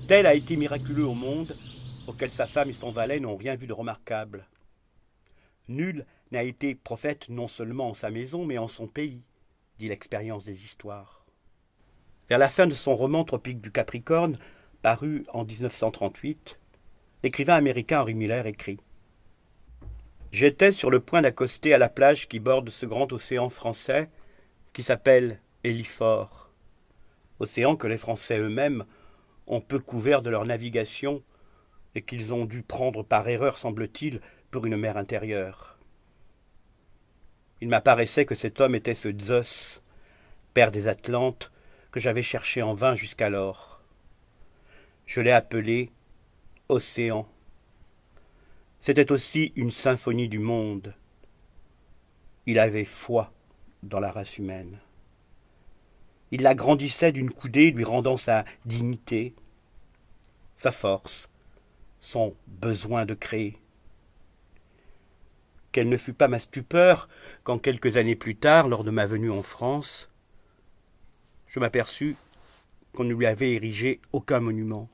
Tel a été miraculeux au monde, auquel sa femme et son valet n'ont rien vu de remarquable. Nul n'a été prophète non seulement en sa maison, mais en son pays, dit l'expérience des histoires. Vers la fin de son roman Tropique du Capricorne, paru en 1938, l'écrivain américain Henry Miller écrit « J'étais sur le point d'accoster à la plage qui borde ce grand océan français qui s'appelle Hélifort, océan que les Français eux-mêmes ont peu couvert de leur navigation et qu'ils ont dû prendre par erreur, semble-t-il, pour une mer intérieure. Il m'apparaissait que cet homme était ce Zeus, père des Atlantes, que j'avais cherché en vain jusqu'alors. Je l'ai appelé Océan. C'était aussi une symphonie du monde. Il avait foi dans la race humaine. Il l'agrandissait d'une coudée, lui rendant sa dignité, sa force, son besoin de créer. Quelle ne fut pas ma stupeur quand, quelques années plus tard, lors de ma venue en France, je m'aperçus qu'on ne lui avait érigé aucun monument,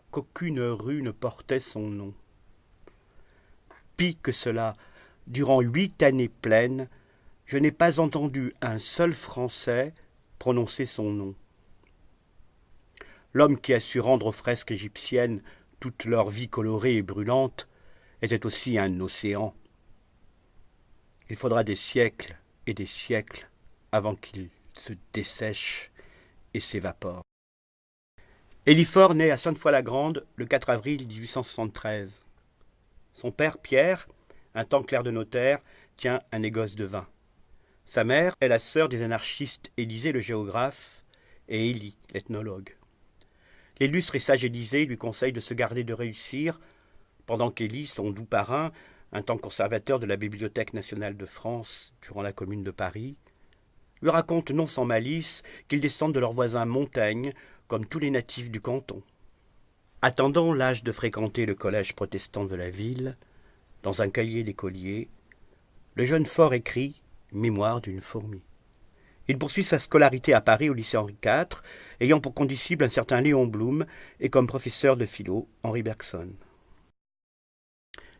qu'aucune rue ne portait son nom. Pis que cela, durant 8 années pleines, je n'ai pas entendu un seul Français prononcer son nom. L'homme qui a su rendre aux fresques égyptiennes toute leur vie colorée et brûlante était aussi un océan. Il faudra des siècles et des siècles avant qu'il se dessèche et s'évapore. Hélifort naît à Sainte-Foy-la-Grande le 4 avril 1873. Son père, Pierre, un temps clerc de notaire, tient un négoce de vin. Sa mère est la sœur des anarchistes Élisée le géographe et Élie l'ethnologue. L'illustre et sage Élisée lui conseille de se garder de réussir, pendant qu'Élie, son doux parrain, un temps conservateur de la Bibliothèque nationale de France durant la Commune de Paris, lui raconte non sans malice qu'ils descendent de leur voisin Montaigne, comme tous les natifs du canton. Attendant l'âge de fréquenter le collège protestant de la ville, dans un cahier d'écolier, le jeune Faure écrit « Mémoire d'une fourmi ». Il poursuit sa scolarité à Paris au lycée Henri IV, ayant pour condisciple un certain Léon Blum et comme professeur de philo Henri Bergson.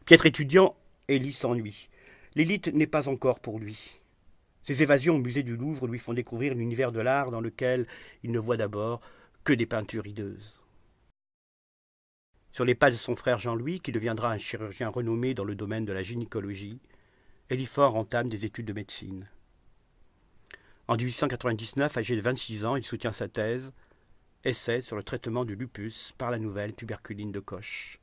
Piètre étudiant, Élie s'ennuie. L'élite n'est pas encore pour lui. Ses évasions au musée du Louvre lui font découvrir l'univers de l'art dans lequel il ne voit d'abord que des peintures hideuses. Sur les pas de son frère Jean-Louis, qui deviendra un chirurgien renommé dans le domaine de la gynécologie, Hélifort entame des études de médecine. En 1899, âgé de 26 ans, il soutient sa thèse « Essai sur le traitement du lupus par la nouvelle tuberculine de Koch »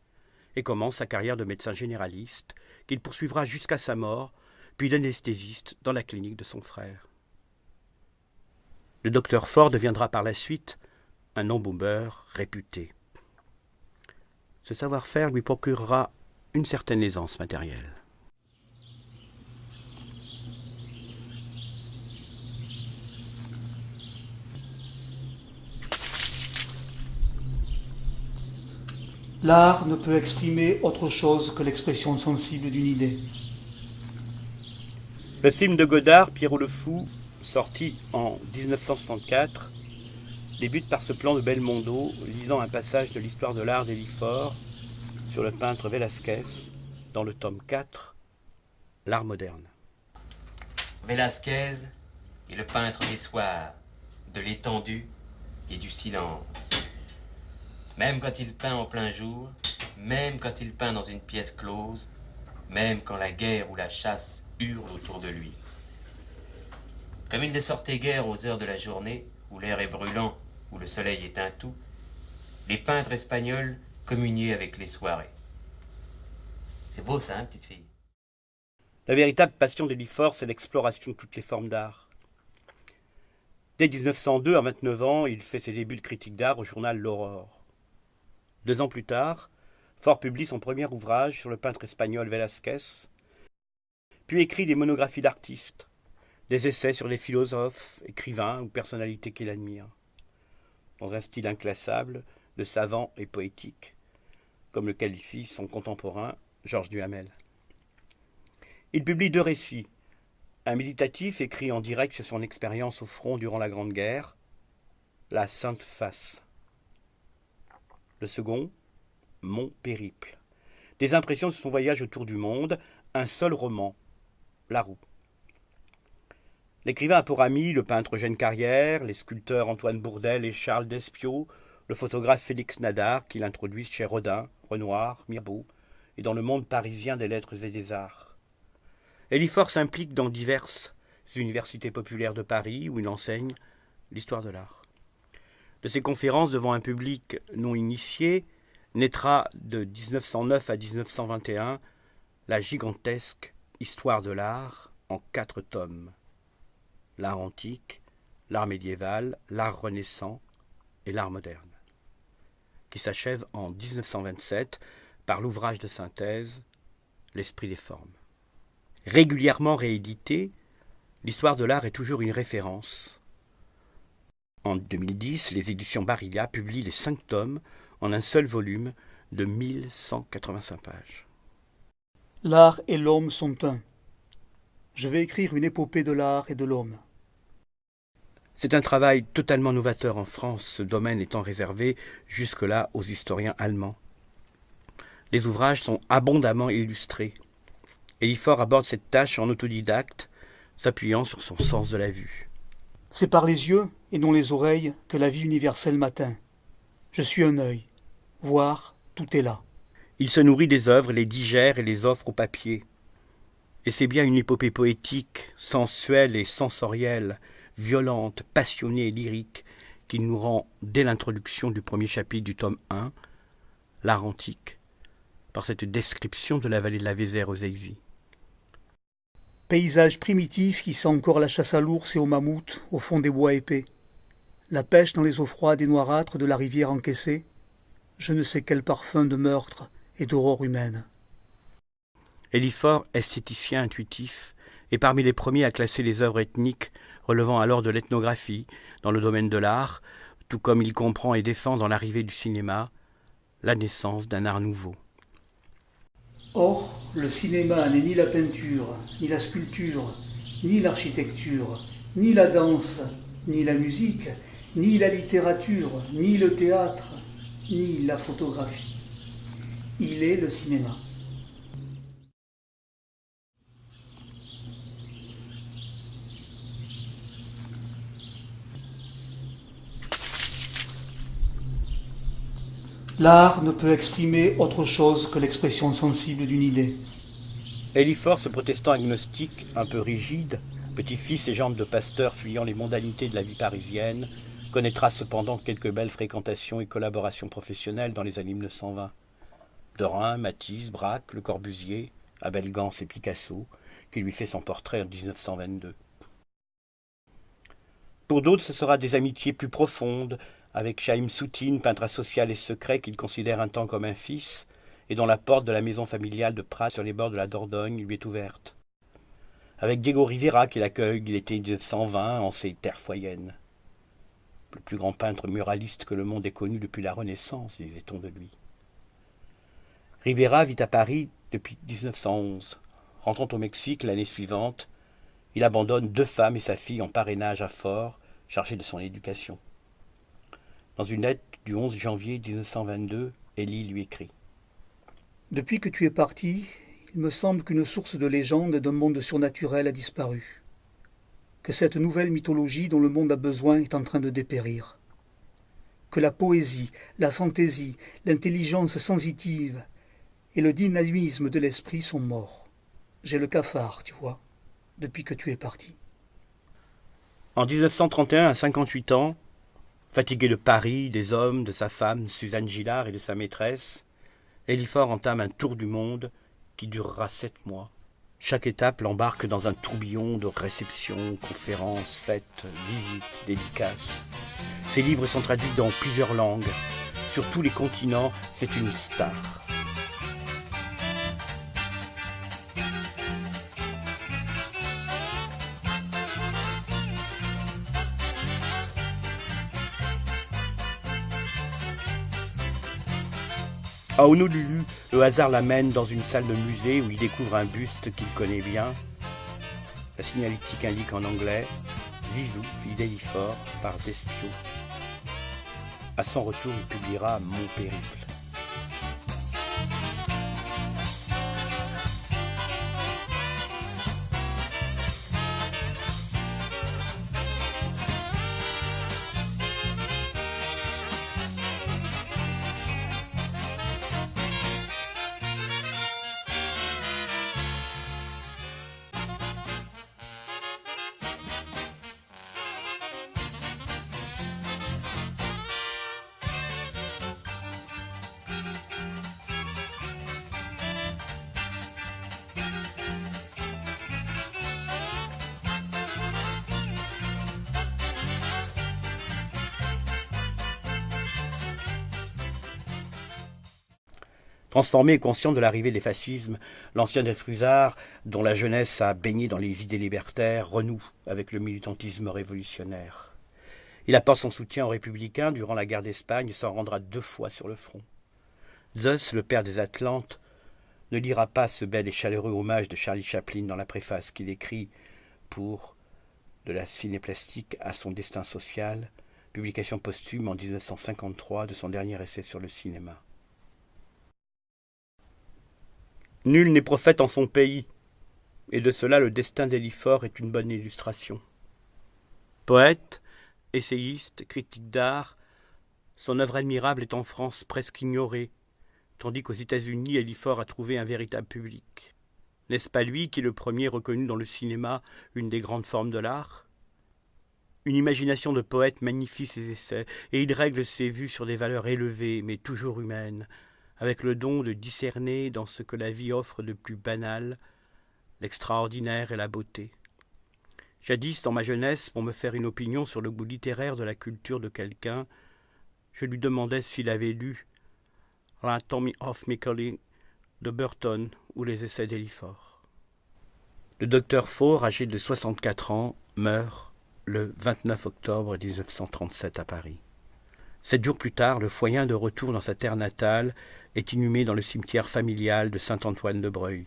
et commence sa carrière de médecin généraliste qu'il poursuivra jusqu'à sa mort, puis d'anesthésiste dans la clinique de son frère. Le docteur Faure deviendra par la suite un embaumeur réputé. Ce savoir-faire lui procurera une certaine aisance matérielle. L'art ne peut exprimer autre chose que l'expression sensible d'une idée. Le film de Godard, Pierrot le Fou, sorti en 1964, débute par ce plan de Belmondo lisant un passage de l'histoire de l'art d'Hélifort sur le peintre Velázquez dans le tome 4, L'art moderne. Velázquez est le peintre des soirs, de l'étendue et du silence. Même quand il peint en plein jour, même quand il peint dans une pièce close, même quand la guerre ou la chasse hurle autour de lui. Comme il ne sortait guère aux heures de la journée, où l'air est brûlant, où le soleil éteint tout, les peintres espagnols communiaient avec les soirées. C'est beau ça, hein, petite fille? La véritable passion d'Hélifort, c'est l'exploration de toutes les formes d'art. Dès 1902, à 29 ans, il fait ses débuts de critique d'art au journal L'Aurore. 2 ans plus tard, Faure publie son premier ouvrage sur le peintre espagnol Velázquez, puis écrit des monographies d'artistes, des essais sur des philosophes, écrivains ou personnalités qu'il admire, dans un style inclassable, de savant et poétique, comme le qualifie son contemporain Georges Duhamel. Il publie 2 récits, un méditatif écrit en direct sur son expérience au front durant la Grande Guerre, La Sainte Face. Le second, Mon périple. Des impressions de son voyage autour du monde, un seul roman, La Roue. L'écrivain a pour amis le peintre Eugène Carrière, les sculpteurs Antoine Bourdelle et Charles Despiau, le photographe Félix Nadar, qu'il introduit chez Rodin, Renoir, Mirbeau, et dans le monde parisien des lettres et des arts. Eliphore s'implique dans diverses universités populaires de Paris, où il enseigne l'histoire de l'art. De ses conférences devant un public non initié, naîtra de 1909 à 1921 la gigantesque Histoire de l'art en 4 tomes. L'art antique, l'art médiéval, l'art renaissant et l'art moderne, qui s'achève en 1927 par l'ouvrage de synthèse L'esprit des formes. Régulièrement réédité, l'histoire de l'art est toujours une référence. En 2010, les éditions Barilla publient les 5 tomes en un seul volume de 1185 pages. L'art et l'homme sont un. Je vais écrire une épopée de l'art et de l'homme. C'est un travail totalement novateur en France, ce domaine étant réservé jusque-là aux historiens allemands. Les ouvrages sont abondamment illustrés. Eliphore aborde cette tâche en autodidacte, s'appuyant sur son sens de la vue. C'est par les yeux et non les oreilles que la vie universelle m'atteint. Je suis un œil. Voir, tout est là. Il se nourrit des œuvres, les digère et les offre au papier. Et c'est bien une épopée poétique, sensuelle et sensorielle, violente, passionnée et lyrique, qui nous rend, dès l'introduction du premier chapitre du tome 1, l'art antique, par cette description de la vallée de la Vézère aux Aiguilles. Paysage primitif qui sent encore la chasse à l'ours et au mammouth au fond des bois épais. La pêche dans les eaux froides et noirâtres de la rivière encaissée. Je ne sais quel parfum de meurtre et d'aurore humaine. Eliphore, esthéticien intuitif, est parmi les premiers à classer les œuvres ethniques relevant alors de l'ethnographie dans le domaine de l'art, tout comme il comprend et défend dans l'arrivée du cinéma la naissance d'un art nouveau. Or, le cinéma n'est ni la peinture, ni la sculpture, ni l'architecture, ni la danse, ni la musique, ni la littérature, ni le théâtre, ni la photographie. Il est le cinéma. L'art ne peut exprimer autre chose que l'expression sensible d'une idée. Eliphore, ce protestant agnostique, un peu rigide, petit-fils et jambes de pasteur fuyant les mondanités de la vie parisienne, connaîtra cependant quelques belles fréquentations et collaborations professionnelles dans les années 1920. Derain, Matisse, Braque, Le Corbusier, Abel Gans et Picasso, qui lui fait son portrait en 1922. Pour d'autres, ce sera des amitiés plus profondes, avec Chaim Soutine, peintre asocial et secret qu'il considère un temps comme un fils, et dont la porte de la maison familiale de Prat sur les bords de la Dordogne lui est ouverte. Avec Diego Rivera qu'il accueille l'été 1920 en ses terres foyennes. Le plus grand peintre muraliste que le monde ait connu depuis la Renaissance, disait-on de lui. Rivera vit à Paris depuis 1911. Rentrant au Mexique l'année suivante, il abandonne 2 femmes et sa fille en parrainage à Fort, chargée de son éducation. Dans une lettre du 11 janvier 1922, Élie lui écrit « Depuis que tu es parti, il me semble qu'une source de légende d'un monde surnaturel a disparu. Que cette nouvelle mythologie dont le monde a besoin est en train de dépérir. Que la poésie, la fantaisie, l'intelligence sensitive et le dynamisme de l'esprit sont morts. J'ai le cafard, tu vois, depuis que tu es parti. » En 1931, à 58 ans, fatigué de Paris, des hommes, de sa femme, Suzanne Gillard et de sa maîtresse, Eliphore entame un tour du monde qui durera 7 mois. Chaque étape l'embarque dans un tourbillon de réceptions, conférences, fêtes, visites, dédicaces. Ses livres sont traduits dans plusieurs langues. Sur tous les continents, c'est une star. À Honolulu, le hasard l'amène dans une salle de musée où il découvre un buste qu'il connaît bien. La signalétique indique en anglais « Zizou, fille d'Eliphore, par Despiau ». À son retour, il publiera Mon périple. Transformé et conscient de l'arrivée des fascismes, l'ancien Desfrusards, dont la jeunesse a baigné dans les idées libertaires, renoue avec le militantisme révolutionnaire. Il apporte son soutien aux républicains durant la guerre d'Espagne et s'en rendra 2 fois sur le front. Zeus, le père des Atlantes, ne lira pas ce bel et chaleureux hommage de Charlie Chaplin dans la préface qu'il écrit pour De la cinéplastique à son destin social, publication posthume en 1953 de son dernier essai sur le cinéma. Nul n'est prophète en son pays, et de cela le destin d'Éliphore est une bonne illustration. Poète, essayiste, critique d'art, son œuvre admirable est en France presque ignorée, tandis qu'aux États-Unis, Éliphore a trouvé un véritable public. N'est-ce pas lui qui est le premier reconnu dans le cinéma une des grandes formes de l'art ? Une imagination de poète magnifie ses essais, et il règle ses vues sur des valeurs élevées, mais toujours humaines, avec le don de discerner dans ce que la vie offre de plus banal, l'extraordinaire et la beauté. Jadis, dans ma jeunesse, pour me faire une opinion sur le goût littéraire de la culture de quelqu'un, je lui demandais s'il avait lu l'Anatomie of Macaulay de Burton ou les essais d'Éliphore. Le docteur Faure, âgé de 64 ans, meurt le 29 octobre 1937 à Paris. 7 jours plus tard, le Foyen, de retour dans sa terre natale, est inhumé dans le cimetière familial de Saint-Antoine-de-Breuil.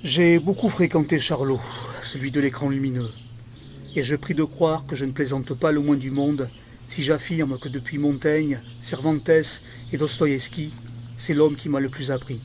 J'ai beaucoup fréquenté Charlot, celui de l'écran lumineux, et je prie de croire que je ne plaisante pas le moins du monde si j'affirme que depuis Montaigne, Cervantes et Dostoïevski, c'est l'homme qui m'a le plus appris.